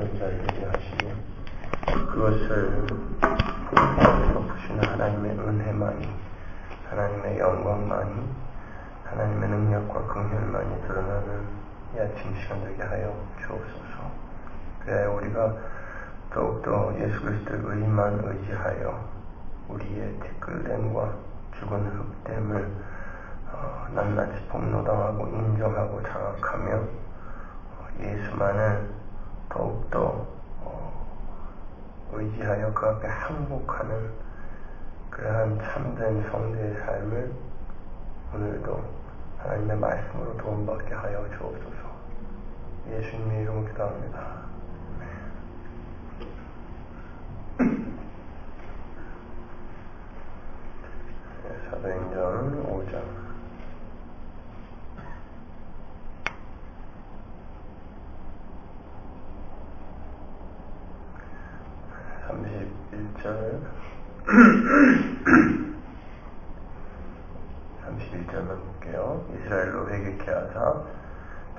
그런 자들에게 하시며 그것을 덮으시는 하나님의 은혜만이, 하나님의 영광만이, 하나님의 능력과 긍휼만이 드러나는 이 아침 시간 되게 하여 주옵소서. 그래야 우리가 더욱더 예수 그리스도의 의만 의지하여 우리의 티끌됨과 죽은 흙됨을 낱낱이 폭로당하고 인정하고 자각하며 예수만을 더욱더 의지하여 그 앞에 항복하는 그러한 참된 성도의 삶을 오늘도 하나님의 말씀으로 도움받게 하여 주옵소서. 예수님의 이름으로 기도합니다. 사도행전 5장 31절만 볼게요. 이스라엘로 회개케 하사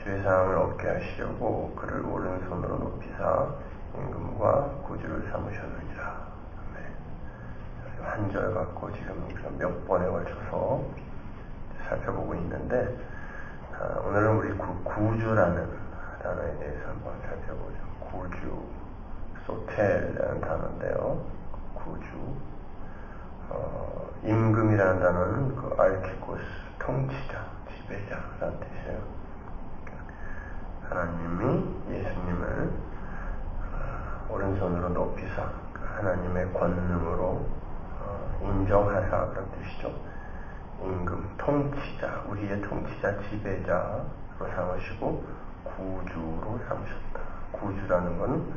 주의 사함을 얻게 하시려고 그를 오른손으로 높이사 임금과 구주를 삼으셨느니라. 한 절 갖고 지금 우리가 몇 번에 걸쳐서 살펴보고 있는데 오늘은 우리 구주라는 단어에 대해서 한번 살펴보죠. 구주, 소텔이라는 단어인데요. 구주, 임금이라는 단어는 그 알키코스, 통치자, 지배자라는 뜻이에요. 하나님이 예수님을 오른손으로 높이사 하나님의 권능으로 인정하사 그런 뜻이죠. 임금, 통치자, 우리의 통치자, 지배자로 삼으시고 구주로 삼으셨다. 구주라는 것은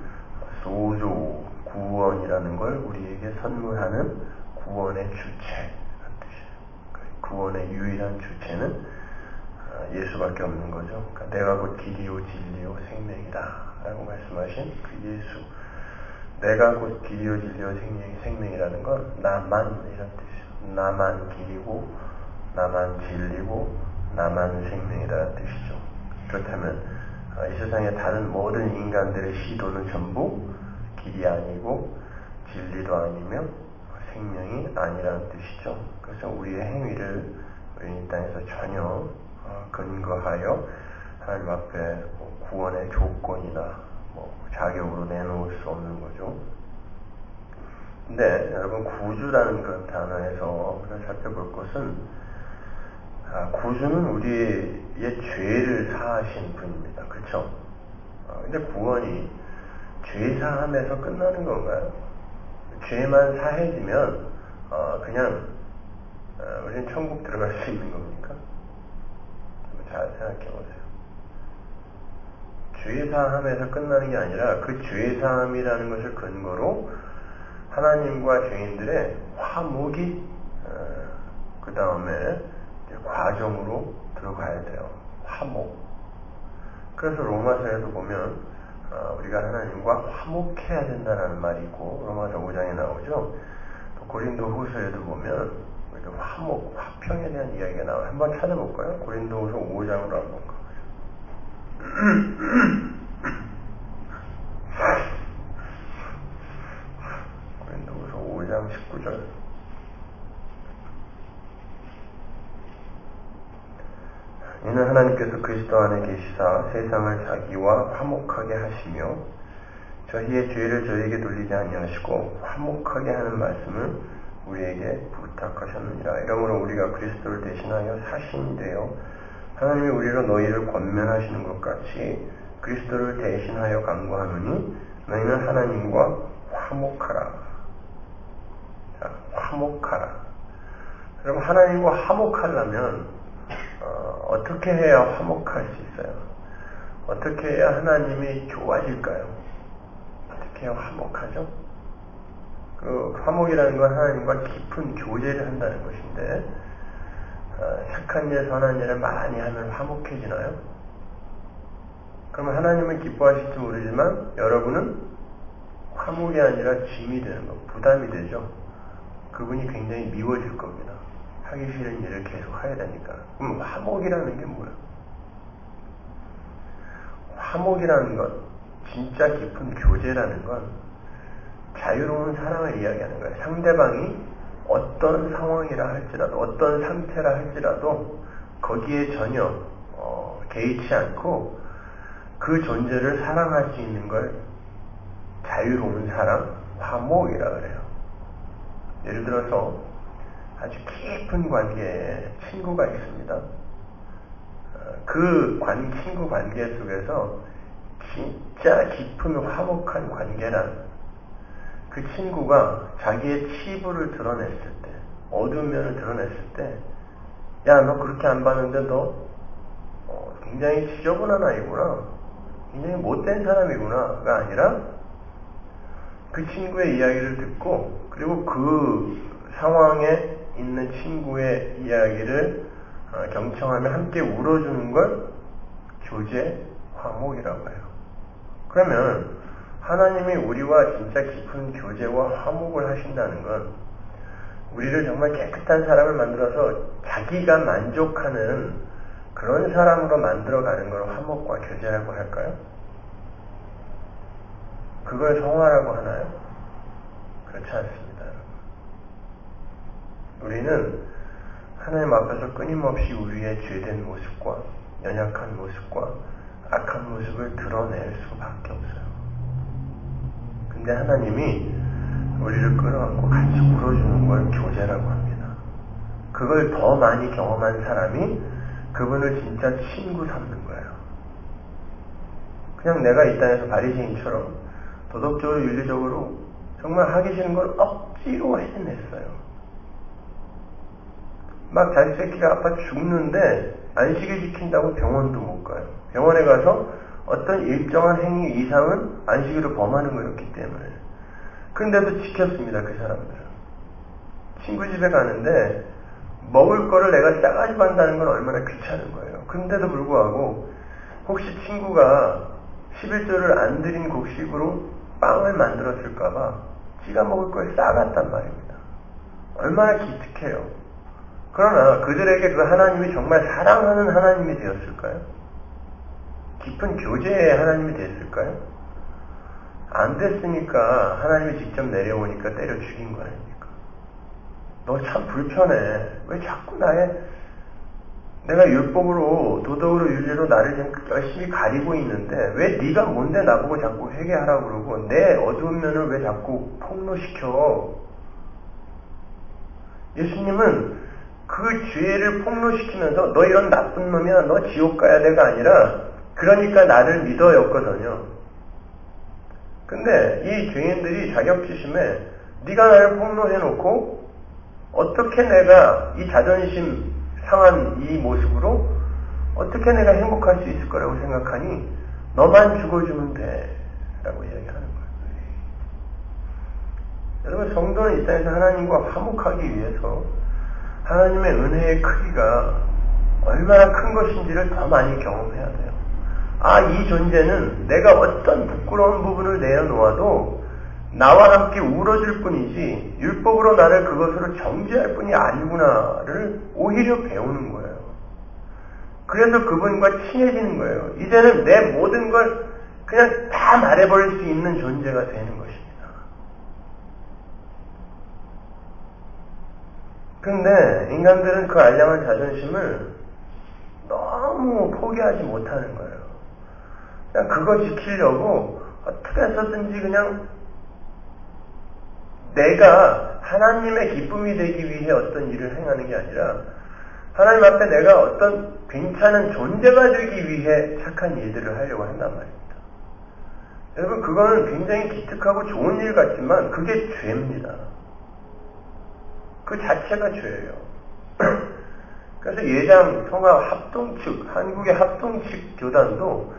소조, 구원이라는 걸 우리에게 선물하는 구원의 주체라는 뜻이에요. 구원의 유일한 주체는 예수밖에 없는 거죠. 그러니까 내가 곧 길이요 진리요 생명이다 라고 말씀하신 그 예수, 내가 곧 길이요 진리요 생명이라는 건 나만 이런 뜻이죠. 나만 길이고 나만 진리고 나만 생명이라는 뜻이죠. 그렇다면 이 세상의 다른 모든 인간들의 시도는 전부 길이 아니고 진리도 아니며 생명이 아니라는 뜻이죠. 그래서 우리의 행위를 우리 이 땅에서 전혀 근거하여 하나님 앞에 구원의 조건이나 자격으로 내놓을 수 없는 거죠. 근데 여러분, 구주라는 그런 단어에서 우리가 살펴볼 것은 구주는 우리의 죄를 사하신 분입니다. 그렇죠? 근데 구원이 죄 사함에서 끝나는 건가요? 죄만 사해지면 그냥 우리는 천국 들어갈 수 있는 겁니까? 잘 생각해 보세요. 죄사함에서 끝나는 게 아니라 그 죄사함이라는 것을 근거로 하나님과 죄인들의 화목이 그 다음에 과정으로 들어가야 돼요. 화목. 그래서 로마서에도 보면 우리가 하나님과 화목해야 된다는 말이 있고 로마서 5장에 나오죠. 또 고린도 후서에도 보면 화목, 화평에 대한 이야기가 나와요. 한번 찾아볼까요? 고린도 후서 5장으로 한번 가보죠. 고린도후서 5장 19절. 이는 하나님께서 그리스도 안에 계시사 세상을 자기와 화목하게 하시며 저희의 죄를 저희에게 돌리지 아니하시고 화목하게 하는 말씀을 우리에게 부탁하셨느니라. 이러므로 우리가 그리스도를 대신하여 사신이 되어 하나님이 우리로 너희를 권면하시는 것 같이 그리스도를 대신하여 간구하노니 너희는 하나님과 화목하라. 자, 화목하라. 여러분, 하나님과 화목하려면 어떻게 해야 화목할 수 있어요? 어떻게 해야 하나님이 좋아질까요? 어떻게 해야 화목하죠? 그 화목이라는 건 하나님과 깊은 교제를 한다는 것인데 착한 일, 선한 일을 많이 하면 화목해지나요? 그러면 하나님은 기뻐하실지 모르지만 여러분은 화목이 아니라 짐이 되는 거, 부담이 되죠. 그분이 굉장히 미워질 겁니다. 하기 싫은 일을 계속 해야 되니까. 그럼 화목이라는 게 뭐예요? 화목이라는 것, 진짜 깊은 교제라는 건 자유로운 사랑을 이야기하는 거예요. 상대방이 어떤 상황이라 할지라도, 어떤 상태라 할지라도 거기에 전혀 개의치 않고 그 존재를 사랑할 수 있는 걸 자유로운 사랑, 화목이라 그래요. 예를 들어서 아주 깊은 관계에 친구가 있습니다. 그 친구 관계 속에서 진짜 깊은 화목한 관계란 그 친구가 자기의 치부를 드러냈을 때, 어두운 면을 드러냈을 때, 야, 너 그렇게 안 봤는데 너 굉장히 지저분한 아이구나, 굉장히 못된 사람이구나가 아니라 그 친구의 이야기를 듣고, 그리고 그 상황에 있는 친구의 이야기를 경청하며 함께 울어주는 걸 교제, 화목이라고 해요. 그러면 하나님이 우리와 진짜 깊은 교제와 화목을 하신다는 건 우리를 정말 깨끗한 사람을 만들어서 자기가 만족하는 그런 사람으로 만들어가는 걸 화목과 교제라고 할까요? 그걸 성화라고 하나요? 그렇지 않습니다. 우리는 하나님 앞에서 끊임없이 우리의 죄된 모습과 연약한 모습과 악한 모습을 드러낼 수밖에 없어요. 근데 하나님이 우리를 끌어안고 같이 울어주는 걸 교제라고 합니다. 그걸 더 많이 경험한 사람이 그분을 진짜 친구 삼는 거예요. 그냥 내가 이 땅에서 바리새인처럼 도덕적으로 윤리적으로 정말 하기 싫은 걸 억지로 해냈어요. 막 자기 새끼가 아파 죽는데 안식일 지킨다고 병원도 못 가요. 병원에 가서 어떤 일정한 행위 이상은 안식일을 범하는 거였기 때문에. 그런데도 지켰습니다, 그 사람들은. 친구 집에 가는데 먹을 거를 내가 싸가지고 한다는 건 얼마나 귀찮은 거예요. 그런데도 불구하고 혹시 친구가 11조를 안 드린 곡식으로 빵을 만들었을까봐 지가 먹을 걸 싸갔단 말입니다. 얼마나 기특해요. 그러나 그들에게 그 하나님이 정말 사랑하는 하나님이 되었을까요? 깊은 교제의 하나님이 됐을까요? 안 됐으니까 하나님이 직접 내려오니까 때려 죽인 거 아닙니까? 너 참 불편해. 왜 자꾸 내가 율법으로 도덕으로 윤리로 나를 열심히 가리고 있는데 왜 네가 뭔데 나보고 자꾸 회개하라고 그러고 내 어두운 면을 왜 자꾸 폭로시켜? 예수님은 그 죄를 폭로시키면서 너 이런 나쁜 놈이야, 너 지옥 가야 돼가 아니라 그러니까 나를 믿어였거든요. 근데 이 죄인들이 자격지심에 네가 나를 폭로해놓고 어떻게 내가 이 자존심 상한 이 모습으로 어떻게 내가 행복할 수 있을 거라고 생각하니 너만 죽어주면 돼 라고 이야기하는 거예요. 여러분, 성도는 이 땅에서 하나님과 화목하기 위해서 하나님의 은혜의 크기가 얼마나 큰 것인지를 더 많이 경험해야 돼요. 아, 이 존재는 내가 어떤 부끄러운 부분을 내어놓아도 나와 함께 울어줄 뿐이지 율법으로 나를 그것으로 정죄할 뿐이 아니구나를 오히려 배우는 거예요. 그래서 그분과 친해지는 거예요. 이제는 내 모든 걸 그냥 다 말해버릴 수 있는 존재가 되는 것입니다. 근데 인간들은 그 알량한 자존심을 너무 포기하지 못하는 거예요. 그냥 그거 지키려고 어떻게 해서든지 그냥 내가 하나님의 기쁨이 되기 위해 어떤 일을 행하는 게 아니라 하나님 앞에 내가 어떤 괜찮은 존재가 되기 위해 착한 일들을 하려고 한단 말입니다. 여러분, 그거는 굉장히 기특하고 좋은 일 같지만 그게 죄입니다. 그 자체가 죄예요. 그래서 예장 성화 합동측, 한국의 합동측 교단도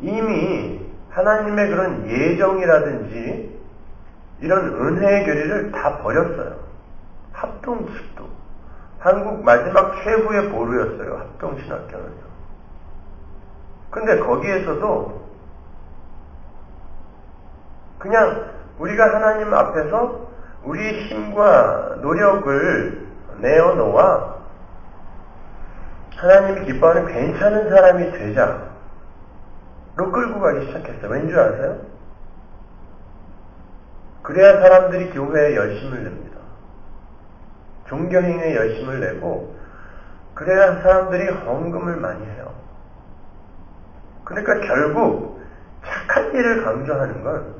이미 하나님의 그런 예정이라든지 이런 은혜의 교리를 다 버렸어요. 합동측도. 한국 마지막 최후의 보루였어요. 합동신학교는요. 근데 거기에서도 그냥 우리가 하나님 앞에서 우리의 힘과 노력을 내어놓아 하나님이 기뻐하는 괜찮은 사람이 되자로 끌고 가기 시작했어요. 왠 줄 아세요? 그래야 사람들이 교회에 열심을 냅니다. 종교행위에 열심을 내고 그래야 사람들이 헌금을 많이 해요. 그러니까 결국 착한 일을 강조하는 건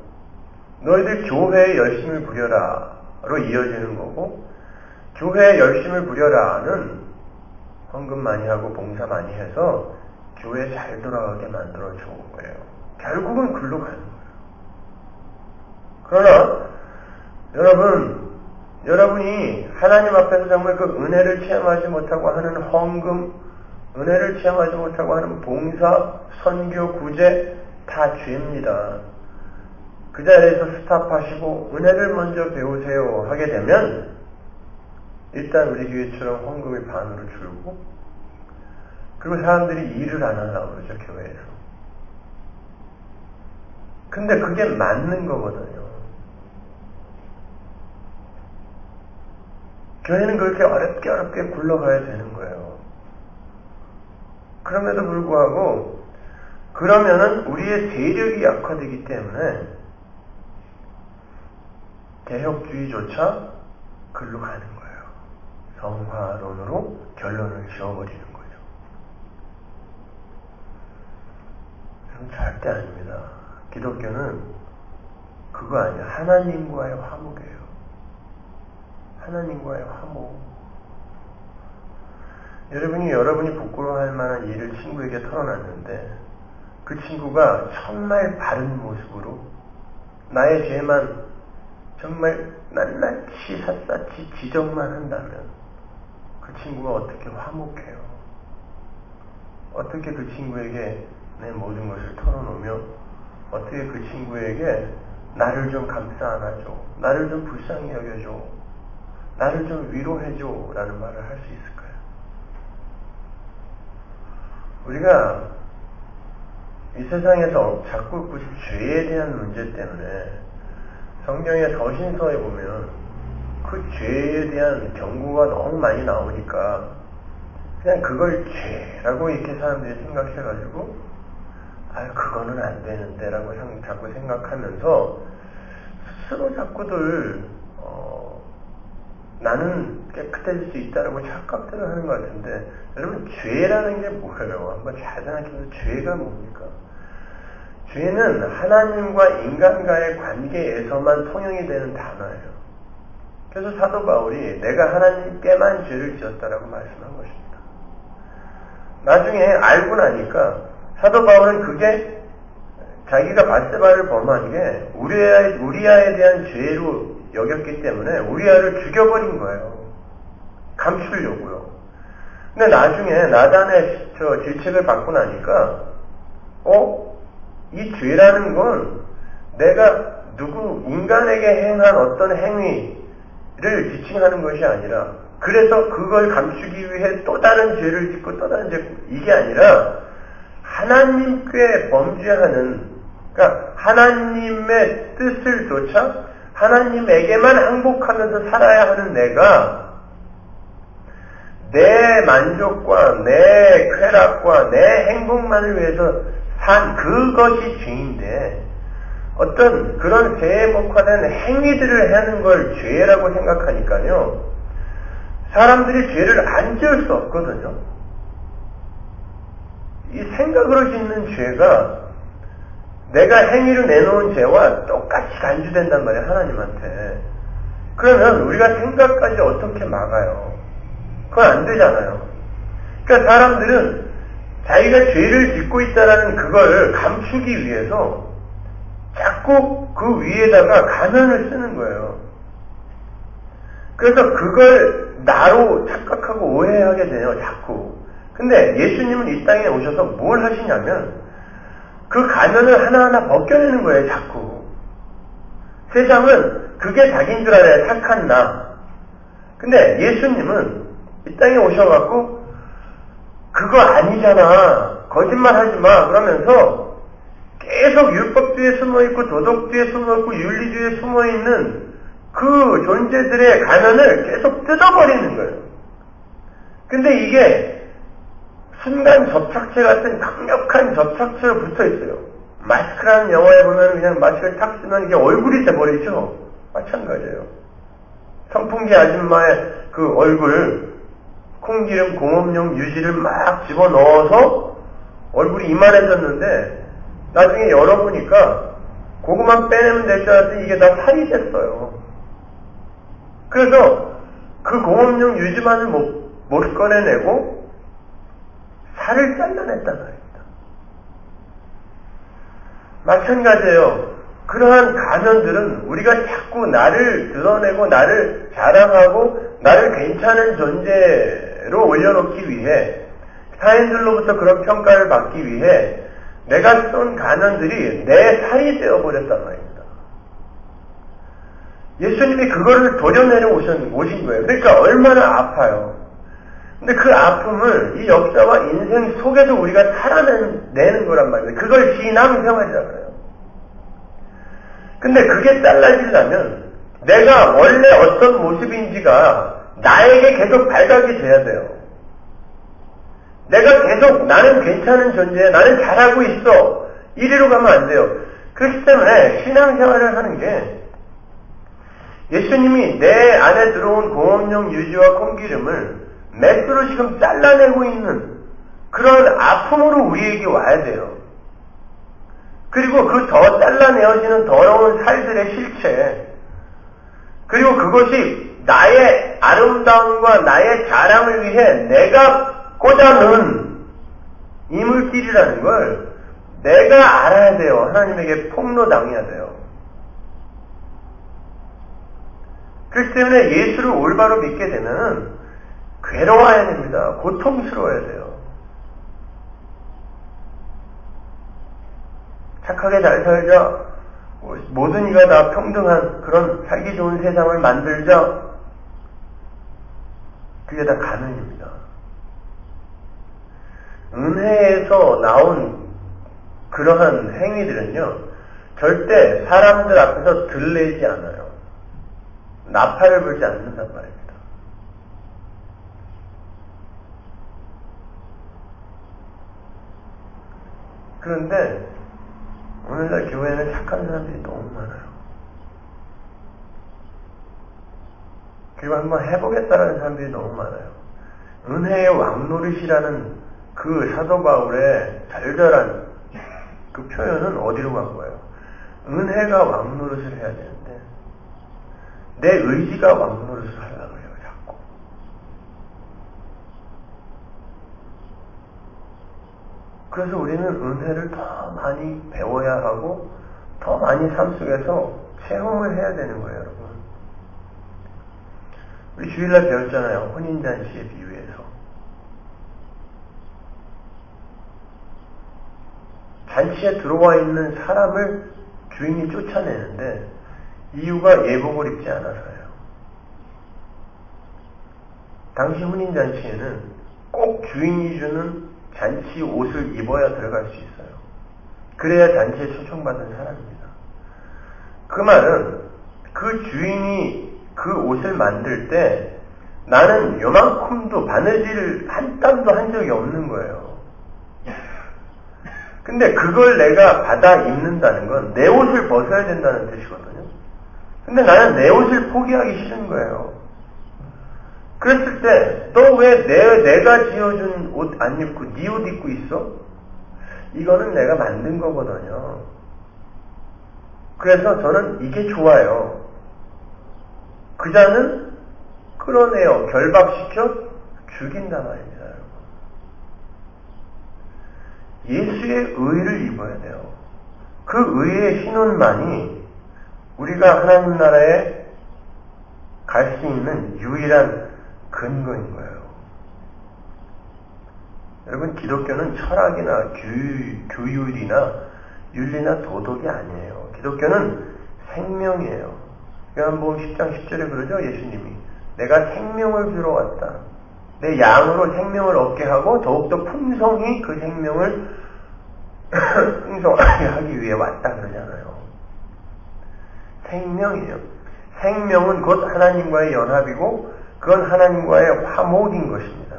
너희들 교회에 열심을 부려라로 이어지는 거고, 교회에 열심을 부려라는 헌금 많이 하고 봉사 많이 해서 교회 잘 돌아가게 만들어 준 거예요. 결국은 글로 가는 거예요. 그러나 여러분이 하나님 앞에서 정말 그 은혜를 체험하지 못하고 하는 헌금, 은혜를 체험하지 못하고 하는 봉사, 선교, 구제 다 죄입니다. 그 자리에서 스탑하시고 은혜를 먼저 배우세요 하게 되면 일단 우리 교회처럼 헌금이 반으로 줄고, 그리고 사람들이 일을 안 하려고 그러죠, 교회에서. 근데 그게 맞는 거거든요. 교회는 그렇게 어렵게 굴러가야 되는 거예요. 그럼에도 불구하고 그러면은 우리의 세력이 약화되기 때문에 개혁주의조차 글로 가는 거예요. 성화론으로 결론을 지어버리는 거죠. 절대 아닙니다. 기독교는 그거 아니에요. 하나님과의 화목이에요. 하나님과의 화목. 여러분이 부끄러워할 만한 일을 친구에게 털어놨는데 그 친구가 정말 바른 모습으로 나의 죄만 정말 낱낱이 샅샅이 지적만 한다면 그 친구가 어떻게 화목해요? 어떻게 그 친구에게 내 모든 것을 털어놓으며 어떻게 그 친구에게 나를 좀 감싸 안아줘, 나를 좀 불쌍히 여겨줘, 나를 좀 위로해줘 라는 말을 할 수 있을까요? 우리가 이 세상에서 자꾸 그 죄에 대한 문제 때문에 성경의 서신서에 보면 그 죄에 대한 경고가 너무 많이 나오니까 그냥 그걸 죄라고 이렇게 사람들이 생각해가지고 그거는 안 되는데 라고 자꾸 생각하면서 스스로 자꾸들 나는 깨끗해질 수 있다라고 착각들을 하는 것 같은데, 여러분 죄라는 게 뭐예요? 한번 잘 생각해보세요. 죄가 뭡니까? 죄는 하나님과 인간과의 관계에서만 통용이 되는 단어예요. 그래서 사도 바울이 내가 하나님께만 죄를 지었다라고 말씀한 것입니다. 나중에 알고 나니까 사도 바울은 그게 자기가 밧세바를 범한 게 우리아에 대한 죄로 여겼기 때문에 우리아를 죽여버린 거예요. 감추려고요. 근데 나중에 나단의 질책을 받고 나니까 이 죄라는 건 내가 인간에게 행한 어떤 행위를 지칭하는 것이 아니라, 그래서 그걸 감추기 위해 또 다른 죄를 짓고 또 다른 죄, 이게 아니라 하나님께 범죄하는, 그러니까 하나님의 뜻을 좇아 하나님에게만 항복하면서 살아야 하는 내가 내 만족과 내 쾌락과 내 행복만을 위해서 산 그것이 죄인데, 어떤 그런 죄에 목화된 행위들을 하는 걸 죄라고 생각하니까요, 사람들이 죄를 안 지을 수 없거든요. 이 생각으로 짓는 죄가 내가 행위로 내놓은 죄와 똑같이 간주된단 말이에요, 하나님한테. 그러면 우리가 생각까지 어떻게 막아요? 그건 안 되잖아요. 그러니까 사람들은 자기가 죄를 짓고 있다는 그걸 감추기 위해서 자꾸 그 위에다가 가면을 쓰는 거예요. 그래서 그걸 나로 착각하고 오해하게 돼요, 자꾸. 근데 예수님은 이 땅에 오셔서 뭘 하시냐면 그 가면을 하나하나 벗겨내는 거예요, 자꾸. 세상은 그게 자기인 줄 알아요, 착한 나. 근데 예수님은 이 땅에 오셔갖고 그거 아니잖아, 거짓말 하지 마 그러면서 계속 율법 뒤에 숨어있고 도덕 뒤에 숨어있고 윤리 뒤에 숨어있는 그 존재들의 가면을 계속 뜯어버리는 거예요. 근데 이게 순간 접착제 같은 강력한 접착제로 붙어 있어요. 마스크라는 영화에 보면 그냥 마스크를 탁 쓰면 이게 얼굴이 돼버리죠. 마찬가지예요. 선풍기 아줌마의 그 얼굴, 콩기름 공업용 유지를 막 집어넣어서 얼굴이 이만해졌는데 나중에 열어보니까 그거만 빼내면 될 줄 알았더니 이게 다 살이 됐어요. 그래서 그 공업용 유지만을 못 꺼내내고 살을 잘라냈단 말입니다. 마찬가지예요. 그러한 가면들은 우리가 자꾸 나를 드러내고 나를 자랑하고 나를 괜찮은 존재로 올려놓기 위해 타인들로부터 그런 평가를 받기 위해 내가 쏜 가면들이 내 살이 되어버렸단 말입니다. 예수님이 그거를 도려내려 오신 거예요. 그러니까 얼마나 아파요. 근데 그 아픔을 이 역사와 인생 속에서 우리가 살아내는 거란 말이에요. 그걸 신앙생활이라고 해요. 근데 그게 잘라지려면 내가 원래 어떤 모습인지가 나에게 계속 발각이 돼야 돼요. 내가 계속 나는 괜찮은 존재야, 나는 잘하고 있어, 이리로 가면 안 돼요. 그렇기 때문에 신앙생활을 하는 게 예수님이 내 안에 들어온 공업용 유지와 콩기름을 맷으로 지금 잘라내고 있는 그런 아픔으로 우리에게 와야 돼요. 그리고 그 더 잘라내어지는 더러운 살들의 실체, 그리고 그것이 나의 아름다움과 나의 자랑을 위해 내가 꽂아놓은 이물질이라는 걸 내가 알아야 돼요. 하나님에게 폭로당해야 돼요. 그렇기 때문에 예수를 올바로 믿게 되면 괴로워야 됩니다. 고통스러워야 돼요. 착하게 잘 살자, 모든 이가 다 평등한 그런 살기 좋은 세상을 만들자, 그게 다 가능입니다. 은혜에서 나온 그러한 행위들은요, 절대 사람들 앞에서 들리지 않아요. 나팔을 불지 않는단 말입니다. 그런데 오늘날 교회에는 착한 사람들이 너무 많아요. 그리고 한번 해보겠다라는 사람들이 너무 많아요. 은혜의 왕노릇이라는 그 사도 바울의 절절한 그 표현은 어디로 간 거예요? 은혜가 왕노릇을 해야 되는데 내 의지가 왕노릇을 하려고 해요, 자꾸. 그래서 우리는 은혜를 더 많이 배워야 하고 더 많이 삶 속에서 체험을 해야 되는 거예요, 여러분. 우리 주일날 배웠잖아요. 혼인잔치의 비유에서. 잔치에 들어와 있는 사람을 주인이 쫓아내는데 이유가 예복을 입지 않아서예요. 당시 혼인잔치에는 꼭 주인이 주는 잔치 옷을 입어야 들어갈 수 있어요. 그래야 잔치에 초청받은 사람입니다. 그 말은 그 주인이 그 옷을 만들 때 나는 요만큼도 바느질 한 땀도 한 적이 없는 거예요. 근데 그걸 내가 받아 입는다는 건 내 옷을 벗어야 된다는 뜻이거든요. 근데 나는 내 옷을 포기하기 싫은 거예요. 그랬을 때 너 왜 내가 지어준 옷 안 입고 네 옷 입고 있어? 이거는 내가 만든 거거든요. 그래서 저는 이게 좋아요. 그 자는 끌어내어 결박시켜 죽인단 말입니다. 예수의 의를 입어야 돼요. 그 의의 신혼만이 우리가 하나님 나라에 갈 수 있는 유일한 근거인 거예요. 여러분, 기독교는 철학이나 규율이나 윤리나 도덕이 아니에요. 기독교는 생명이에요. 요한복음 10장 10절에 그러죠, 예수님이. 내가 생명을 주러 왔다. 내 양으로 생명을 얻게 하고 더욱더 풍성히 그 생명을 풍성하게 하기 위해 왔다 그러잖아요. 생명이에요. 생명은 곧 하나님과의 연합이고 그건 하나님과의 화목인 것입니다.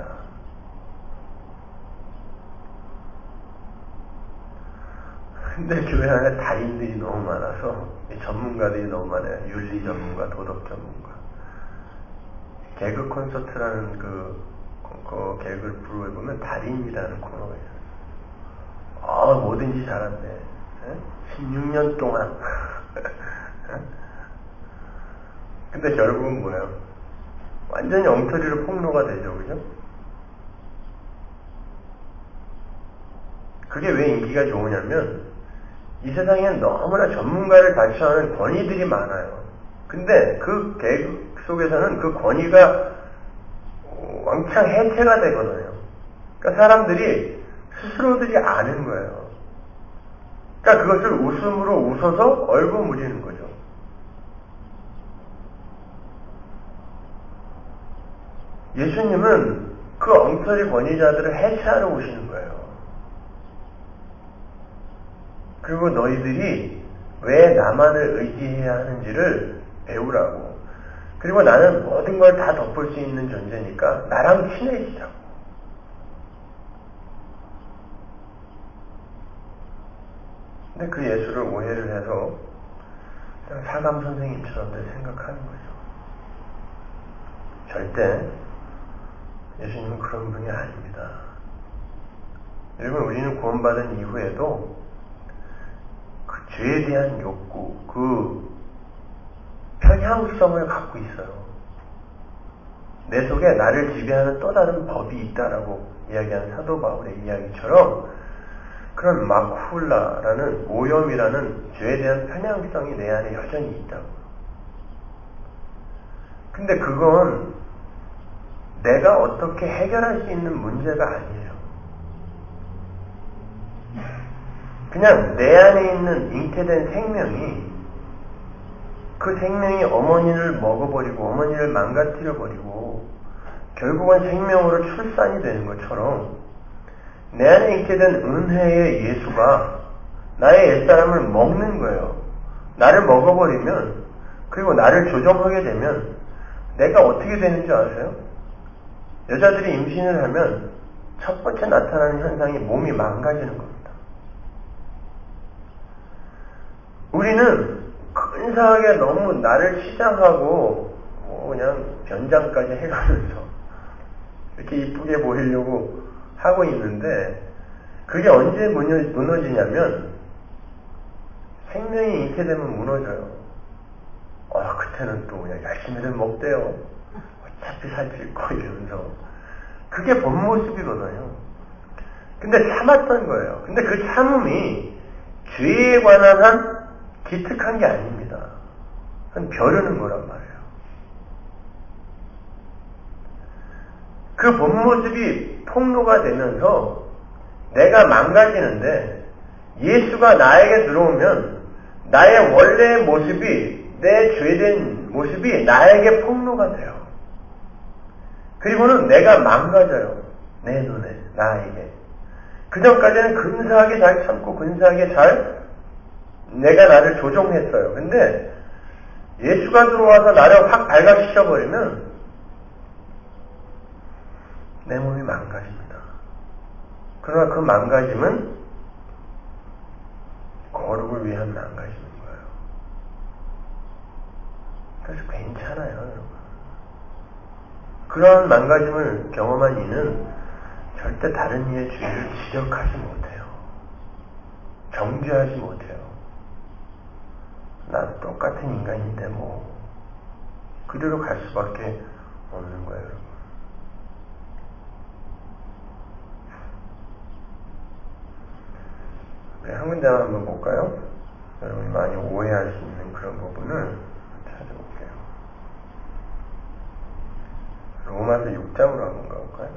근데 교회 안에 달인들이 너무 많아서 전문가들이 너무 많아요. 윤리 전문가, 도덕 전문가. 개그 콘서트라는 그 개그 프로에 보면 달인이라는 코너가 있어요. 뭐든지 잘한대. 16년 동안. 근데 결국은 뭐예요? 완전히 엉터리로 폭로가 되죠, 그죠? 그게 왜 인기가 좋으냐면, 이 세상엔 너무나 전문가를 자처하는 권위들이 많아요. 근데 그 개그 속에서는 그 권위가 왕창 해체가 되거든요. 그러니까 사람들이 스스로들이 아는 거예요. 그러니까 그것을 웃음으로 웃어서 얼버무리는 거죠. 예수님은 그 엉터리 권위자들을 해체하러 오시는 거예요. 그리고 너희들이 왜 나만을 의지해야 하는지를 배우라고. 그리고 나는 모든 걸 다 덮을 수 있는 존재니까 나랑 친해지자고. 근데 그 예수를 오해를 해서 사감 선생님처럼 생각하는 거죠. 절대 예수님은 그런 분이 아닙니다. 여러분, 우리는 구원받은 이후에도 그 죄에 대한 욕구, 그 편향성을 갖고 있어요. 내 속에 나를 지배하는 또 다른 법이 있다라고 이야기한 사도 바울의 이야기처럼 그런 마쿨라라는 오염이라는 죄에 대한 편향성이 내 안에 여전히 있다고. 근데 그건 내가 어떻게 해결할 수 있는 문제가 아니에요. 그냥 내 안에 있는 잉태된 생명이 그 생명이 어머니를 먹어버리고 어머니를 망가뜨려버리고 결국은 생명으로 출산이 되는 것처럼 내 안에 잉태된 은혜의 예수가 나의 옛사람을 먹는 거예요. 나를 먹어버리면, 그리고 나를 조종하게 되면 내가 어떻게 되는 줄 아세요? 여자들이 임신을 하면 첫 번째 나타나는 현상이 몸이 망가지는 겁니다. 우리는 근사하게 너무 나를 치장하고 그냥 변장까지 해가면서 이렇게 이쁘게 보이려고 하고 있는데 그게 언제 무너지냐면 생명이 잉태되면 무너져요. 그때는 또 그냥 열심히들 먹대요. 어차피 살찔 거 이러면서. 그게 본 모습이거든요. 근데 참았던 거예요. 근데 그 참음이 죄에 관한 한 기특한 게 아닙니다. 그건 벼르는 거란 말이에요. 그 본 모습이 폭로가 되면서 내가 망가지는데 예수가 나에게 들어오면 나의 원래의 모습이, 내 죄된 모습이 나에게 폭로가 돼요. 그리고는 내가 망가져요. 내 눈에, 나에게. 그전까지는 근사하게 잘 참고 근사하게 잘 내가 나를 조종했어요. 근데 예수가 들어와서 나를 확 발각시켜버리면 내 몸이 망가집니다. 그러나 그 망가짐은 거룩을 위한 망가짐인 거예요. 그래서 괜찮아요, 여러분. 그러한 망가짐을 경험한 이는 절대 다른 이의 죄를 지적하지 못해요. 정죄하지 못해요. 나도 똑같은 인간인데 그대로 갈 수밖에 없는 거예요, 여러분. 한 군데만 한번 볼까요? 여러분이 많이 오해할 수 있는 그런 부분을 찾아볼게요. 로마서 6장으로 한번 가볼까요?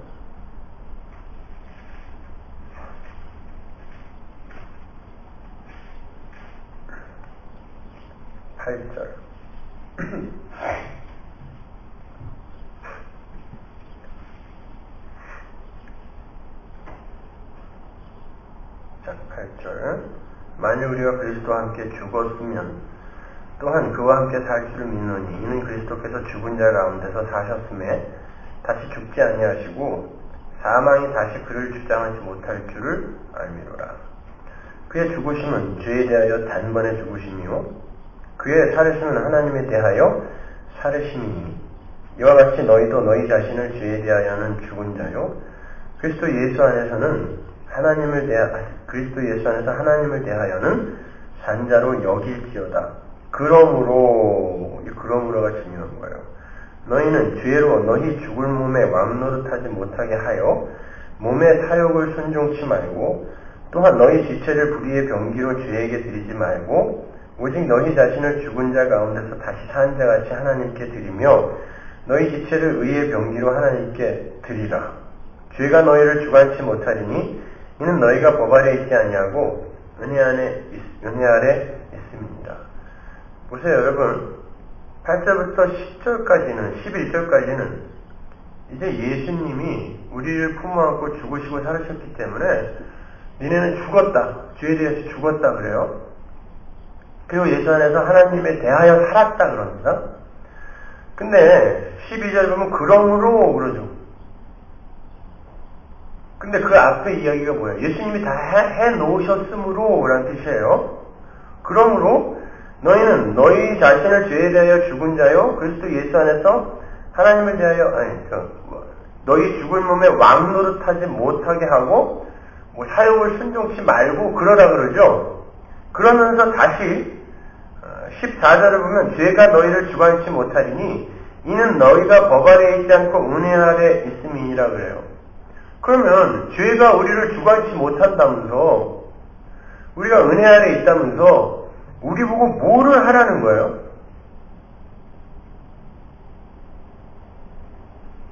8절. 자, 8절. 만일 우리가 그리스도와 함께 죽었으면 또한 그와 함께 살 줄을 믿노니 이는 그리스도께서 죽은 자 가운데서 사셨음에 다시 죽지 아니하시고 사망이 다시 그를 주장하지 못할 줄을 알미로라. 그의 죽으심은 죄에 대하여 단번에 죽으심이요 그의 살으심은 하나님에 대하여 살으심이니 이와 같이 너희도 너희 자신을 죄에 대하여는 죽은 자요 그리스도 예수 안에서 하나님을 대하여는 산 자로 여길지어다. 그러므로가 중요한 거예요. 너희는 죄로 너희 죽을 몸에 왕노릇하지 못하게 하여 몸의 타욕을 순종치 말고 또한 너희 지체를 불의의 병기로 죄에게 드리지 말고 오직 너희 자신을 죽은 자 가운데서 다시 산 자같이 하나님께 드리며 너희 지체를 의의 병기로 하나님께 드리라. 죄가 너희를 주관치 못하리니 이는 너희가 법 아래 있지 아니하고 은혜 아래 있음입니다. 보세요 여러분 8절부터 10절까지는 11절까지는 이제 예수님이 우리를 품어안고 죽으시고 살으셨기 때문에 니네는 죽었다. 죄에 대해서 죽었다 그래요. 그리고 예수 안에서 하나님에 대하여 살았다 그럽니다. 근데 12절 보면 그러므로 그러죠. 근데 그 앞에 이야기가 뭐예요? 예수님이 다 해놓으셨으므로 라는 뜻이에요. 그러므로 너희는 너희 자신을 죄에 대하여 죽은 자요 그리스도 예수 안에서 하나님을 대하여 너희 죽을 몸에 왕노릇하지 못하게 하고 사욕을 순종치 말고 그러라 그러죠. 그러면서 다시 14절을 보면 죄가 너희를 주관치 못하리니 이는 너희가 법 아래 있지 않고 은혜 아래 있음이니라 그래요. 그러면 죄가 우리를 주관치 못한다면서 우리가 은혜 아래 있다면서 우리 보고 뭐를 하라는 거예요?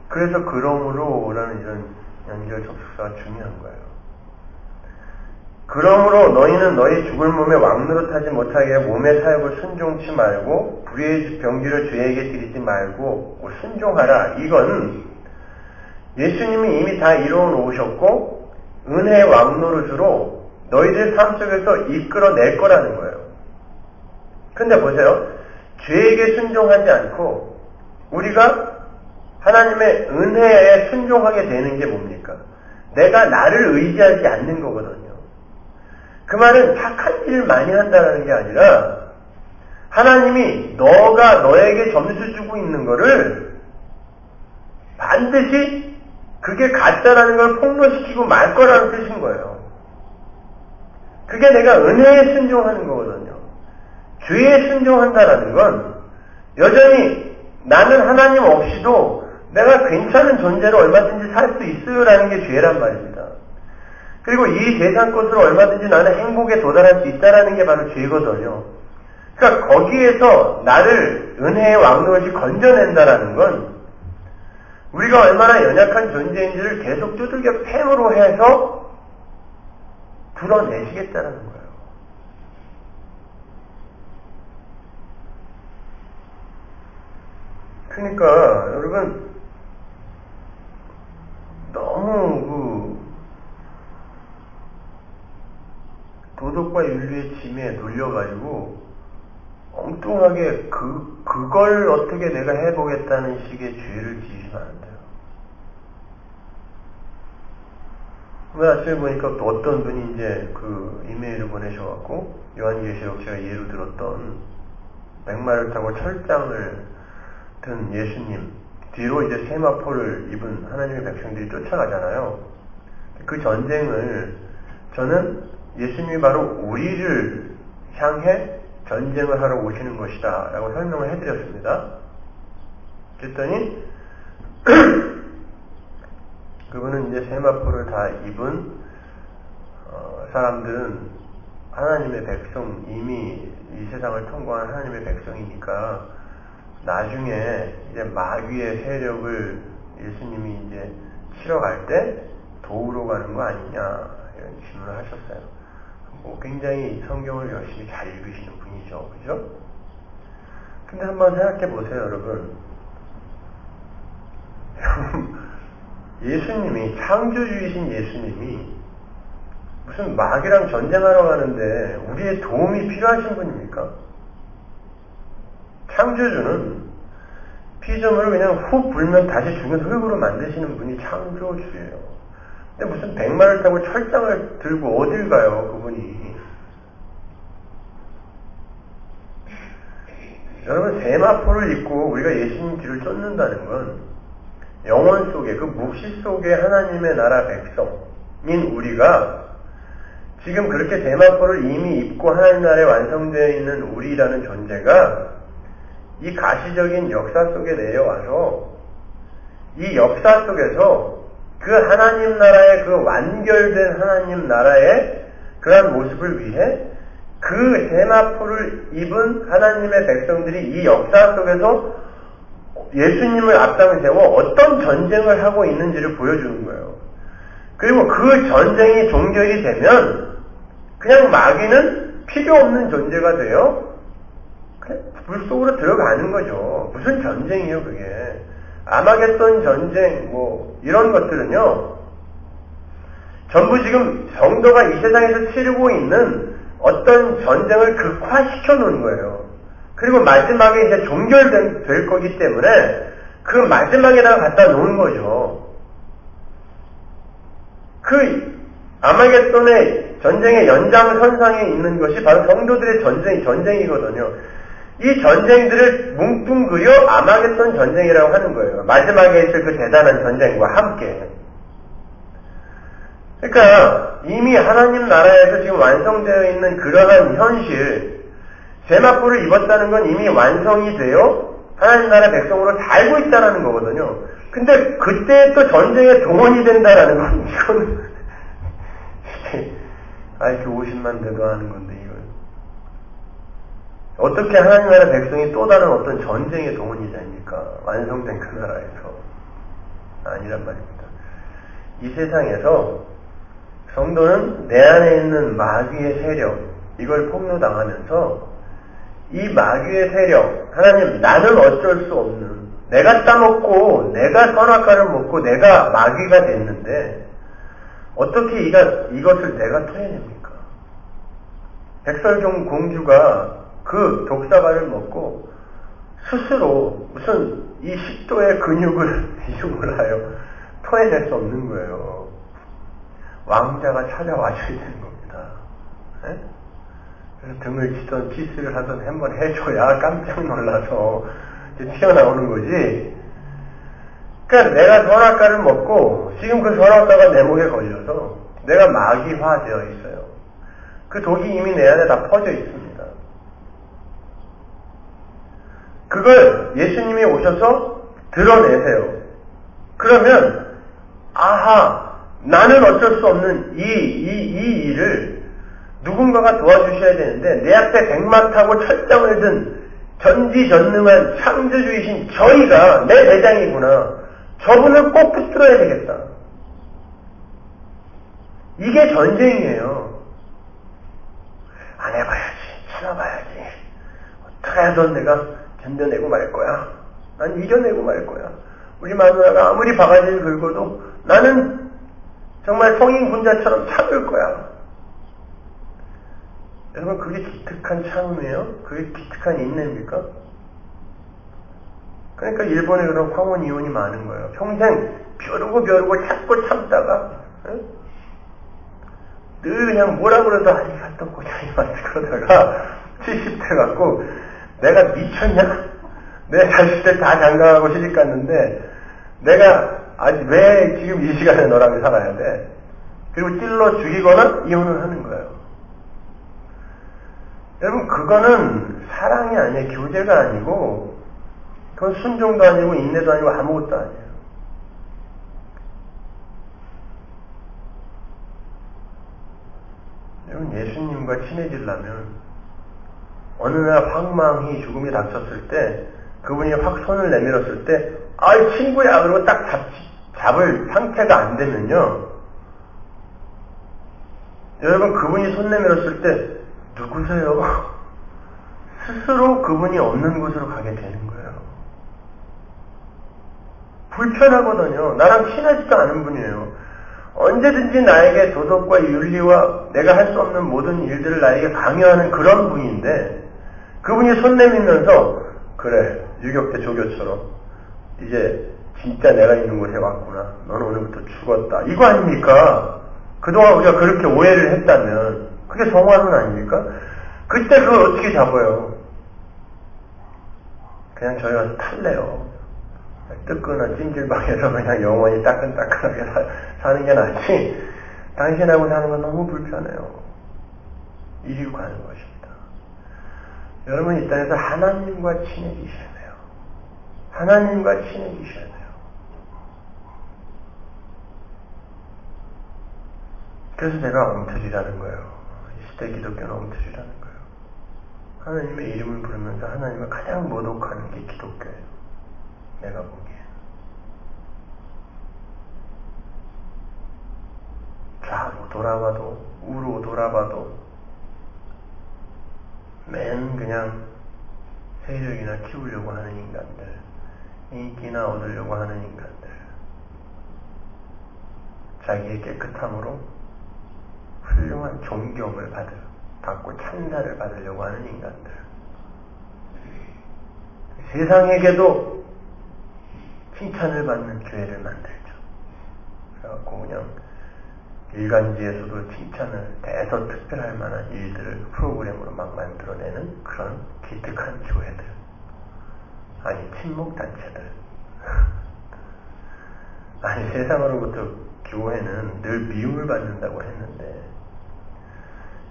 그래서 그러므로라는 이런 연결 접속사가 중요한 거예요. 그러므로 너희는 너희 죽을 몸에 왕노릇하지 못하게 몸의 사욕을 순종치 말고 불의의 병기를 죄에게 드리지 말고 순종하라. 이건 예수님이 이미 다 이루어 놓으셨고 은혜의 왕노릇으로 너희들 삶 속에서 이끌어낼 거라는 거예요. 근데 보세요. 죄에게 순종하지 않고 우리가 하나님의 은혜에 순종하게 되는 게 뭡니까? 내가 나를 의지하지 않는 거거든요. 그 말은 착한 일을 많이 한다는 게 아니라 하나님이 너가 너에게 점수 주고 있는 거를 반드시 그게 가짜라는 걸 폭로시키고 말 거라는 뜻인 거예요. 그게 내가 은혜에 순종하는 거거든요. 죄에 순종한다라는 건 여전히 나는 하나님 없이도 내가 괜찮은 존재로 얼마든지 살 수 있어요라는 게 죄란 말입니다. 그리고 이 세상 것으로 얼마든지 나는 행복에 도달할 수 있다라는 게 바로 죄거든요. 그러니까 거기에서 나를 은혜의 왕노릇이 건져낸다라는 건 우리가 얼마나 연약한 존재인지를 계속 두들겨 팹으로 해서 드러내시겠다는 거예요. 그러니까 여러분 너무 도덕과 윤리의 짐에 눌려가지고 엉뚱하게 그걸 어떻게 내가 해보겠다는 식의 죄를 지으시면 안 돼요. 오늘 아침에 보니까 또 어떤 분이 이제 그 이메일을 보내셔갖고 요한계시록 제가 예로 들었던 백마를 타고 철장을 든 예수님 뒤로 이제 세마포를 입은 하나님의 백성들이 쫓아가잖아요. 그 전쟁을 저는 예수님이 바로 우리를 향해 전쟁을 하러 오시는 것이다 라고 설명을 해드렸습니다. 그랬더니 그분은 이제 세마포를 다 입은 사람들은 하나님의 백성, 이미 이 세상을 통과한 하나님의 백성이니까 나중에 이제 마귀의 세력을 예수님이 이제 치러 갈 때 도우러 가는 거 아니냐 이런 질문을 하셨어요. 굉장히 성경을 열심히 잘 읽으시는 분이죠. 그죠? 근데 한번 생각해 보세요, 여러분. 예수님이, 창조주이신 예수님이 무슨 마귀랑 전쟁하러 가는데 우리의 도움이 필요하신 분입니까? 창조주는 피조물을 그냥 훅 불면 다시 죽은 흙으로 만드시는 분이 창조주예요. 근데 무슨 백마를 타고 철장을 들고 어딜 가요, 그분이. 여러분, 세마포를 입고 우리가 예수님 뒤를 쫓는다는 건 영혼 속에, 그 묵시 속에 하나님의 나라 백성인 우리가 지금 그렇게 세마포를 이미 입고 하나님 나라에 완성되어 있는 우리라는 존재가 이 가시적인 역사 속에 내려와서 이 역사 속에서 그 하나님 나라의 그 완결된 하나님 나라의 그러한 모습을 위해 그 세마포를 입은 하나님의 백성들이 이 역사 속에서 예수님을 앞당에 세워 어떤 전쟁을 하고 있는지를 보여주는 거예요. 그리고 그 전쟁이 종결이 되면 그냥 마귀는 필요 없는 존재가 되어 그냥 불 속으로 들어가는 거죠. 무슨 전쟁이에요, 그게. 아마겟돈 전쟁, 뭐 이런 것들은요, 전부 지금 성도가 이 세상에서 치르고 있는 어떤 전쟁을 극화시켜 놓은 거예요. 그리고 마지막에 이제 종결될 거기 때문에 그 마지막에다가 갖다 놓은 거죠. 그 아마겟돈의 전쟁의 연장선상에 있는 것이 바로 성도들의 전쟁이거든요. 이 전쟁들을 뭉뚱그려 아마겟돈 전쟁이라고 하는 거예요. 마지막에 있을 그 대단한 전쟁과 함께. 그러니까 이미 하나님 나라에서 지금 완성되어 있는 그러한 현실, 세마포를 입었다는 건 이미 완성이 되어 하나님 나라 백성으로 살고 있다는 거거든요. 근데 그때 또 전쟁에 동원이 된다라는 건 이건 이렇게 50만 대도 하는 건데 이건 어떻게 하나님 나라 백성이 또 다른 어떤 전쟁에 동원이 됩니까? 완성된 그 나라에서 아니란 말입니다. 이 세상에서 성도는 내 안에 있는 마귀의 세력, 이걸 폭로당하면서 이 마귀의 세력, 하나님, 나는 어쩔 수 없는, 내가 따먹고, 내가 선악과를 먹고, 내가 마귀가 됐는데, 어떻게 이것을 내가 토해냅니까? 백설경 공주가 그 독사과를 먹고, 스스로 무슨 이 식도의 근육을 이용을 하여 토해낼 수 없는 거예요. 왕자가 찾아와줘야 되는 겁니다. 네? 그래서 등을 치던 키스를 하던 한번 해줘야 깜짝 놀라서 튀어나오는 거지. 그러니까 내가 선악과를 먹고 지금 그 선악과가 내 목에 걸려서 내가 마귀화되어 있어요. 그 독이 이미 내 안에 다 퍼져 있습니다. 그걸 예수님이 오셔서 드러내세요. 그러면 아하, 나는 어쩔 수 없는 이 일을 누군가가 도와주셔야 되는데 내 앞에 백마 타고 철장을 든 전지전능한 창조주이신 저희가 내 대장이구나. 저분을 꼭 붙들어야 되겠다. 이게 전쟁이에요. 안 해봐야지. 참아봐야지. 어떻게 해서 내가 견뎌내고 말 거야. 난 이겨내고 말 거야. 우리 마누라가 아무리 바가지를 긁어도 나는 정말 성인 군자처럼 참을 거야. 여러분, 그게 기특한 참음이에요? 그게 기특한 인내입니까? 그러니까 일본에 그런 황혼 이혼이 많은 거예요. 평생 벼르고 참고 참다가 늘 그냥 뭐라 그래도 아리가또 고자이마스 그러다가 70대 갖고 내가 미쳤냐? 내 40대 다 장가가고 시집 갔는데 내가 아직 왜 지금 이 시간에 너랑 살아야 돼? 그리고 찔러 죽이거나 이혼을 하는 거예요. 여러분, 그거는 사랑이 아니에요. 교제가 아니고, 그건 순종도 아니고, 인내도 아니고, 아무것도 아니에요. 여러분, 예수님과 친해지려면, 어느 날 황망히 죽음이 닥쳤을 때, 그분이 확 손을 내밀었을 때, 아이, 친구야! 그러고 딱 잡을 상태가 안 되면요. 여러분, 그분이 손 내밀었을 때, 누구세요? 스스로 그분이 없는 곳으로 가게 되는 거예요. 불편하거든요. 나랑 친하지도 않은 분이에요. 언제든지 나에게 도덕과 윤리와 내가 할 수 없는 모든 일들을 나에게 강요하는 그런 분인데 그분이 손 내밀면서 그래, 유격대 조교처럼 이제 진짜 내가 있는 곳에 왔구나. 너는 오늘부터 죽었다. 이거 아닙니까? 그동안 우리가 그렇게 오해를 했다면 그게 성화론 아닙니까? 그때 그걸 어떻게 잡아요? 그냥 저희 가서 탈래요. 뜨거나 찜질방에서 그냥 영원히 따끈따끈하게 사는 게 낫지, 당신하고 사는 건 너무 불편해요. 이리로 가는 것입니다. 여러분, 이 땅에서 하나님과 친해지셔야 돼요. 하나님과 친해지셔야 돼요. 그래서 제가 엉터리라는 거예요. 이 시대 기독교는 엉터리라는 거예요. 하나님의 이름을 부르면서 하나님을 가장 모독하는 게 기독교예요. 내가 보기에. 좌로 돌아봐도, 우로 돌아봐도, 맨 그냥 세력이나 키우려고 하는 인간들, 인기나 얻으려고 하는 인간들, 자기의 깨끗함으로 훌륭한 존경을 받고 찬사를 받으려고 하는 인간들, 세상에게도 칭찬을 받는 교회를 만들죠. 그래갖고 그냥 일간지에서도 칭찬을 대서특별할 만한 일들을 프로그램으로 막 만들어내는 그런 기특한 교회들, 아니 친목단체들. 아니, 세상으로부터 교회는 늘 미움을 받는다고 했는데,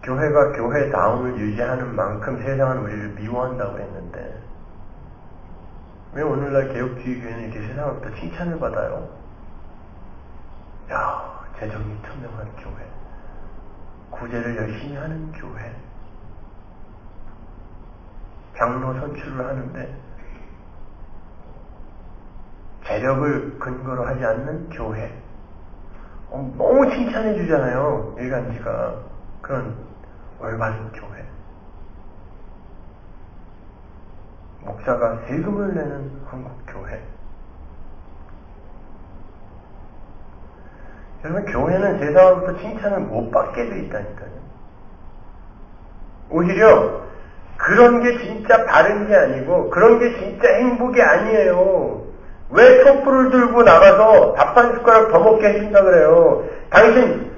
교회가 교회다움을 유지하는 만큼 세상은 우리를 미워한다고 했는데, 왜 오늘날 개혁주의 교회는 이렇게 세상으로부터 칭찬을 받아요? 야, 재정이 투명한 교회, 구제를 열심히 하는 교회, 장로 선출을 하는데 재력을 근거로 하지 않는 교회, 너무 칭찬해 주잖아요, 일간지가. 그런 올바른 교회, 목사가 세금을 내는 한국 교회. 여러분, 교회는 세상으로부터 칭찬을 못 받게 돼 있다니까요. 오히려 그런 게 진짜 바른 게 아니고, 그런 게 진짜 행복이 아니에요. 왜 촛불을 들고 나가서 밥 한 숟가락 더 먹게 해준다 그래요? 당신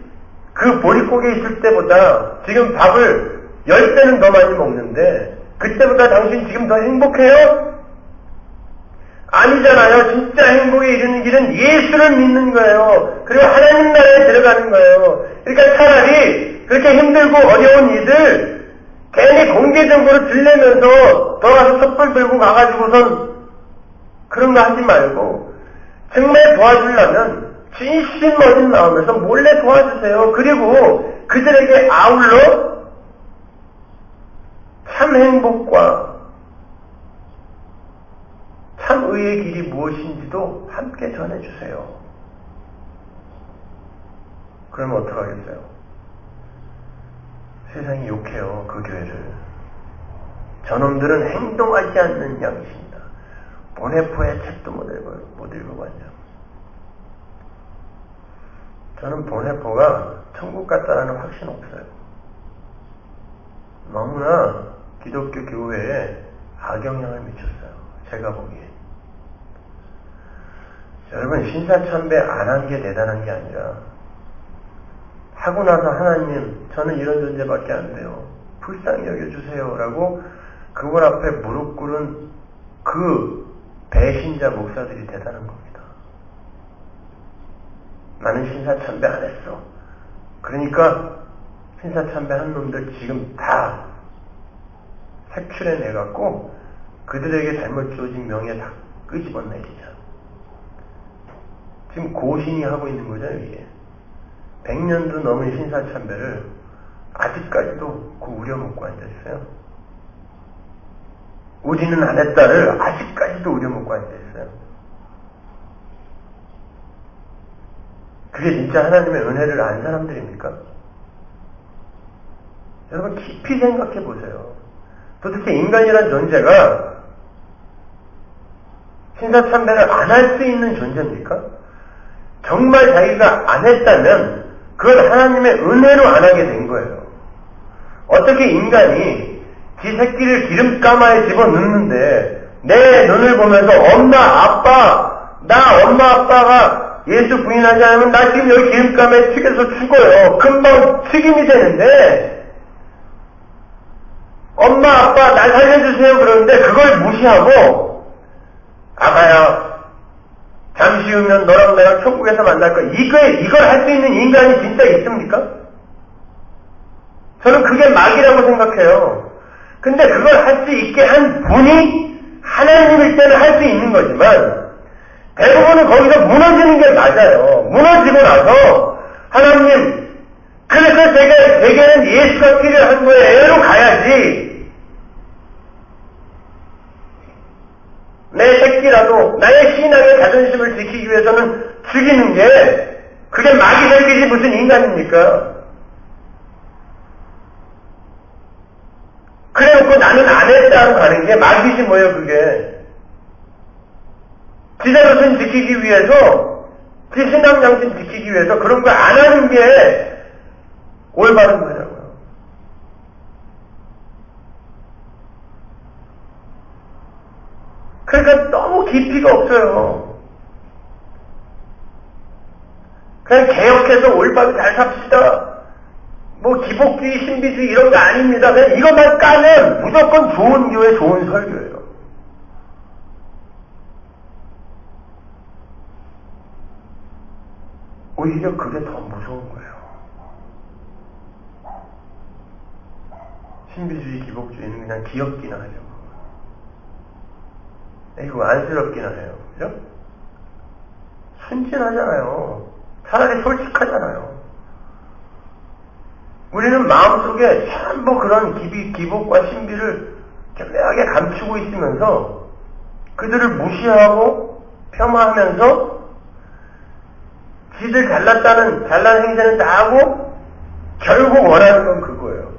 그 보릿고개 있을 때보다 지금 밥을 10배는 더 많이 먹는데, 그때보다 당신 지금 더 행복해요? 아니잖아요. 진짜 행복에 이르는 길은 예수를 믿는 거예요. 그리고 하나님 나라에 들어가는 거예요. 그러니까 차라리 그렇게 힘들고 어려운 일들 괜히 공개적으로 들리면서 돌아가서 촛불 들고 가가지고선 그런 거 하지 말고, 정말 도와주려면 진심 어린 마음에서 몰래 도와주세요. 그리고 그들에게 아울러 참 행복과 참 의의 길이 무엇인지도 함께 전해주세요. 그러면 어떡하겠어요? 세상이 욕해요, 그 교회를. 저놈들은 행동하지 않는 양심이다. 보네포의 책도 못 읽어봤냐. 저는 보네포가 천국 같다라는 확신 없어요. 너무나 기독교 교회에 악영향을 미쳤어요, 제가 보기에. 여러분, 신사참배 안 한 게 대단한 게 아니라, 하고 나서 하나님, 저는 이런 존재밖에 안 돼요, 불쌍히 여겨주세요 라고 그걸 앞에 무릎 꿇은 그 배신자 목사들이 대단한 겁니다. 나는 신사참배 안 했어. 그러니까 신사참배 한 놈들 지금 다 색출해내갖고 그들에게 잘못 주어진 명예 다 끄집어내리자. 지금 고신이 하고 있는 거죠, 이게. 100년도 넘은 신사참배를 아직까지도 그 우려먹고 앉아있어요. 우리는 안 했다를 아직까지도 우려먹고 앉아있어요. 그게 진짜 하나님의 은혜를 안 사람들입니까? 여러분, 깊이 생각해 보세요. 도대체 인간이란 존재가 신사참배를 안 할 수 있는 존재입니까? 정말 자기가 안 했다면 그건 하나님의 은혜로 안 하게 된 거예요. 어떻게 인간이 지 새끼를 기름가마에 집어넣는데 내 눈을 보면서 엄마 아빠가 예수 부인하지 않으면 나 지금 여기 기름가마에 튀겨서 죽어요. 금방 튀김이 되는데 엄마 아빠 날 살려주세요 그러는데 그걸 무시하고 아가야, 잠시 후면 너랑 내가 천국에서 만날 거야. 이걸 할 수 있는 인간이 진짜 있습니까? 저는 그게 막이라고 생각해요. 근데 그걸 할 수 있게 한 분이 하나님일 때는 할 수 있는 거지만 대부분은 거기서 무너지는 게 맞아요. 무너지고 나서 하나님, 그래서 제게는 예수가 필요한 거예요.로 가야지. 내 새끼라도 나의 신앙의 자존심을 지키기 위해서는 죽이는 게 그게 막이 될 길이 무슨 인간입니까? 그래놓고 나는 안 했다고 가는 게 막이지 뭐예요 그게. 지 자존심 지키기 위해서, 지 신앙 양심 지키기 위해서 그런 거 안 하는 게 올바른 거냐고요. 그러니까 너무 깊이가 없어요. 그냥 개혁해서 올바르게 잘 삽시다. 뭐 기복주의, 신비주의 이런 거 아닙니다. 그냥 이것만 까면 무조건 좋은 교회, 좋은 설교예요. 오히려 그게 더 무서운 거예요. 신비주의, 기복주의는 그냥 귀엽기나 하죠. 이거 안쓰럽기나 해요. 그죠? 순진하잖아요. 차라리 솔직하잖아요. 우리는 마음속에 전부 그런 기복과 신비를 교묘하게 감추고 있으면서 그들을 무시하고 폄하하면서 지들 잘난 행세는 다 하고 결국 원하는 건 그거예요.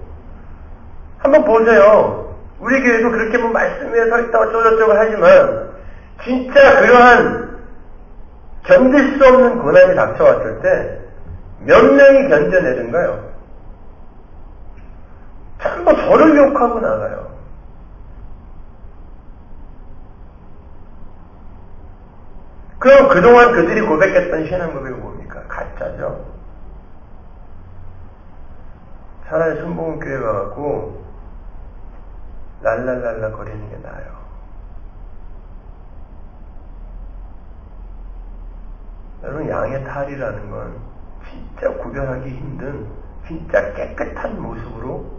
한번 보세요. 우리 교회도 그렇게 뭐 말씀에 서 있다고 어쩌고저쩌고 하지만 진짜 그러한 견딜 수 없는 고난이 닥쳐왔을 때 몇 명이 견뎌내는가요? 전부 저를 욕하고 나가요. 그럼 그동안 그들이 고백했던 신앙 고백은 뭡니까? 가짜죠. 차라리 순복음교회 가갖고 랄랄랄라 거리는 게 나아요. 여러분, 양의 탈이라는 건 진짜 구별하기 힘든 진짜 깨끗한 모습으로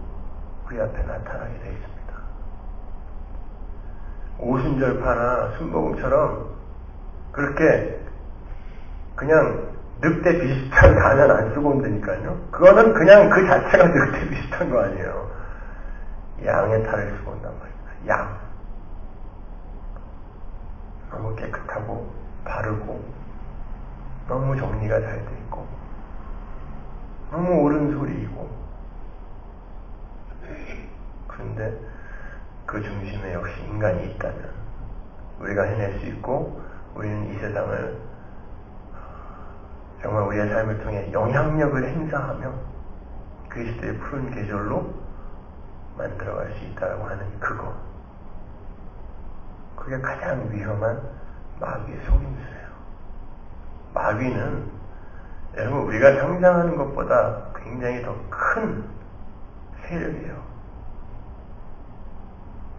우리 앞에 나타나게 되어 있습니다. 오순절파나 순복음처럼 그렇게 그냥 늑대 비슷한 가면 안 쓰고 온다니까요. 그거는 그냥 그 자체가 늑대 비슷한 거 아니에요. 양의 탈을 쓰고 온단 말입니다. 양. 너무 깨끗하고 바르고 너무 정리가 잘 돼 있고 너무 옳은 소리이고 그런데 그 중심에 역시 인간이 있다면 우리가 해낼 수 있고 우리는 이 세상을 정말 우리의 삶을 통해 영향력을 행사하며 그리스도의 푸른 계절로 만들어갈 수 있다고 하는 그거. 그게 가장 위험한 마귀의 속임수예요. 마귀는 여러분 우리가 상상하는 것보다 굉장히 더 큰 세력이에요.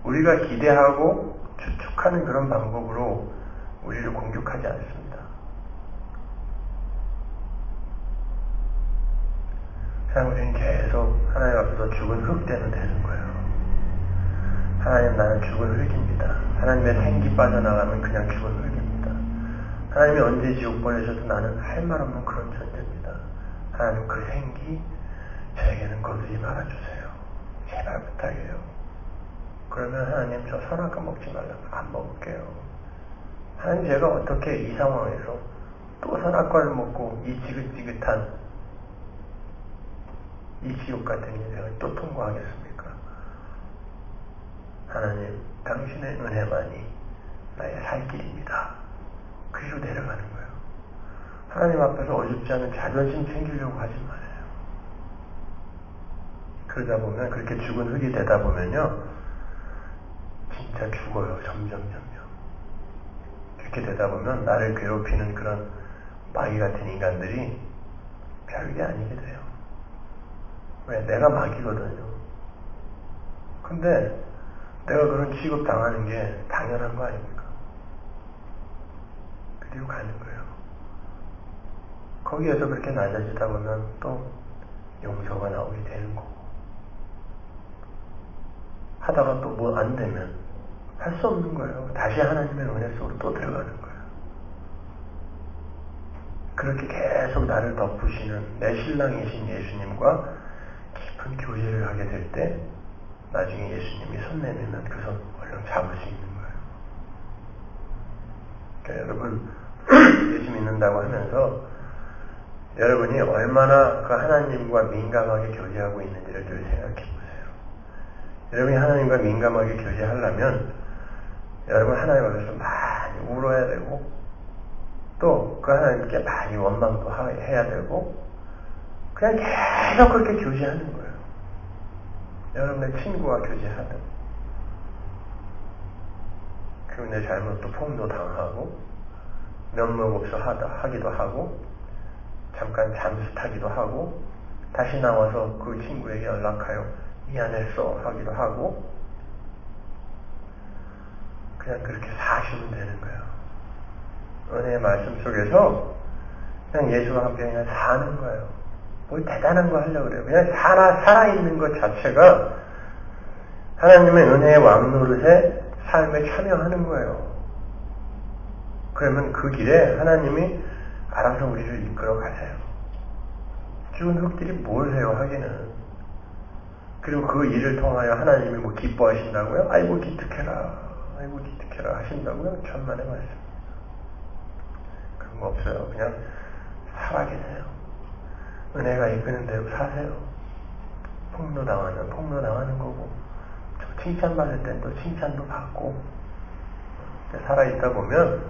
우리가 기대하고 추측하는 그런 방법으로 우리를 공격하지 않습니다. 그냥 우리는 계속 하나님 앞에서 죽은 흙대는 되는 거예요. 하나님, 나는 죽은 흙입니다. 하나님의 생기 빠져나가면 그냥 죽은 흙입니다. 하나님이 언제 지옥 보내셔도 나는 할 말 없는 그런 존재입니다. 하나님, 그 생기 저에게는 거두지 말아주세요. 제발 부탁해요. 그러면 하나님, 저 선악과 먹지 말라고 안 먹을게요. 하나님, 제가 어떻게 이 상황에서 또 선악과를 먹고 이 지긋지긋한 이 지옥 같은 인생을 또 통과하겠습니까? 하나님, 당신의 은혜만이 나의 살 길입니다. 그리로 내려가는 거예요. 하나님 앞에서 어줍지 않은 자존심 챙기려고 하지 말아요. 그러다 보면, 그렇게 죽은 흙이 되다 보면요, 진짜 죽어요. 점점. 그렇게 되다 보면 나를 괴롭히는 그런 마귀 같은 인간들이 별게 아니게 돼요. 왜? 내가 마귀거든요. 근데 내가 그런 취급 당하는 게 당연한 거 아닙니까? 뒤로 가는 거예요. 거기에서 그렇게 낮아지다 보면 또 용서가 나오게 되는 거고, 하다가 또 뭐 안 되면 할 수 없는 거예요. 다시 하나님의 은혜 속으로 또 들어가는 거예요. 그렇게 계속 나를 덮으시는 내 신랑이신 예수님과 깊은 교제를 하게 될 때 나중에 예수님이 손 내밀면 그 손 얼른 잡을 수 있는 거예요. 그러니까 여러분 예수 믿는다고 하면서 여러분이 얼마나 그 하나님과 민감하게 교제하고 있는지를 늘 생각해 보세요. 여러분이 하나님과 민감하게 교제하려면 여러분 하나님 앞에서 많이 울어야 되고 또 그 하나님께 많이 원망도 해야 되고 그냥 계속 그렇게 교제하는 거예요. 여러분의 친구와 교제하든 그리고 내 잘못도 폭로 당하고 면목 없어 하기도 하고 잠깐 잠수 타기도 하고 다시 나와서 그 친구에게 연락하여 미안했어 하기도 하고 그냥 그렇게 사시면 되는 거예요. 은혜의 말씀 속에서 그냥 예수와 함께 그냥 사는 거예요. 뭘 대단한 거 하려고 그래요. 그냥 살아있는 것 자체가 하나님의 은혜의 왕노릇에 삶에 참여하는 거예요. 그러면 그 길에 하나님이 알아서 우리를 이끌어 가세요. 죽은 흙들이 뭘 해요 하기는. 그리고 그 일을 통하여 하나님이 뭐 기뻐하신다고요? 아이고 기특해라 하신다고요? 천만의 말씀. 그런 거 없어요. 그냥 살아계세요. 은혜가 이끄는 대로 사세요. 폭로당하는 거고 칭찬받을 땐 또 칭찬도 받고 살아있다 보면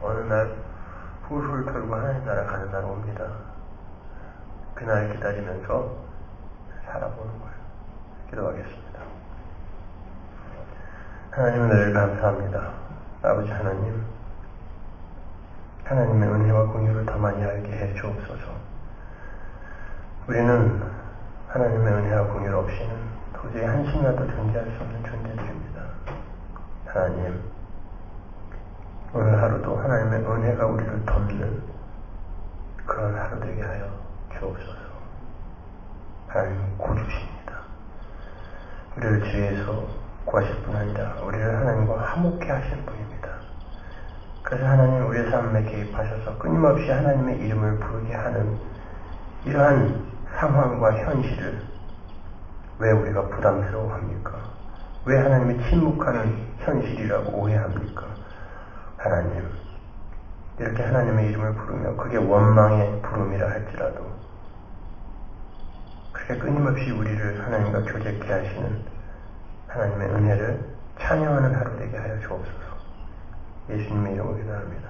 어느 날 훌훌 털고 하나님 나라 가는 날 옵니다. 그날 기다리면서 살아보는 거예요. 기도하겠습니다. 하나님은 늘 감사합니다. 아버지 하나님, 하나님의 은혜와 공유를 더 많이 알게 해 주옵소서. 우리는 하나님의 은혜와 공유 없이는 도저히 한순간도 존재할 수 없는 존재들입니다. 하나님, 오늘 하루도 하나님의 은혜가 우리를 덮는 그런 하루 되게 하여 주옵소서. 하나님은 구주십니다. 우리를 죄에서 구하실 뿐 아니라 우리를 하나님과 화목케 하시는 분입니다. 그래서 하나님 우리의 삶에 개입하셔서 끊임없이 하나님의 이름을 부르게 하는 이러한 상황과 현실을 왜 우리가 부담스러워합니까? 왜 하나님이 침묵하는 현실이라고 오해합니까? 하나님, 이렇게 하나님의 이름을 부르며 그게 원망의 부름이라 할지라도 그렇게 끊임없이 우리를 하나님과 교제케 하시는 하나님의 은혜를 찬양하는 하루 되게 하여 주옵소서. 예수님의 이름으로 기도합니다.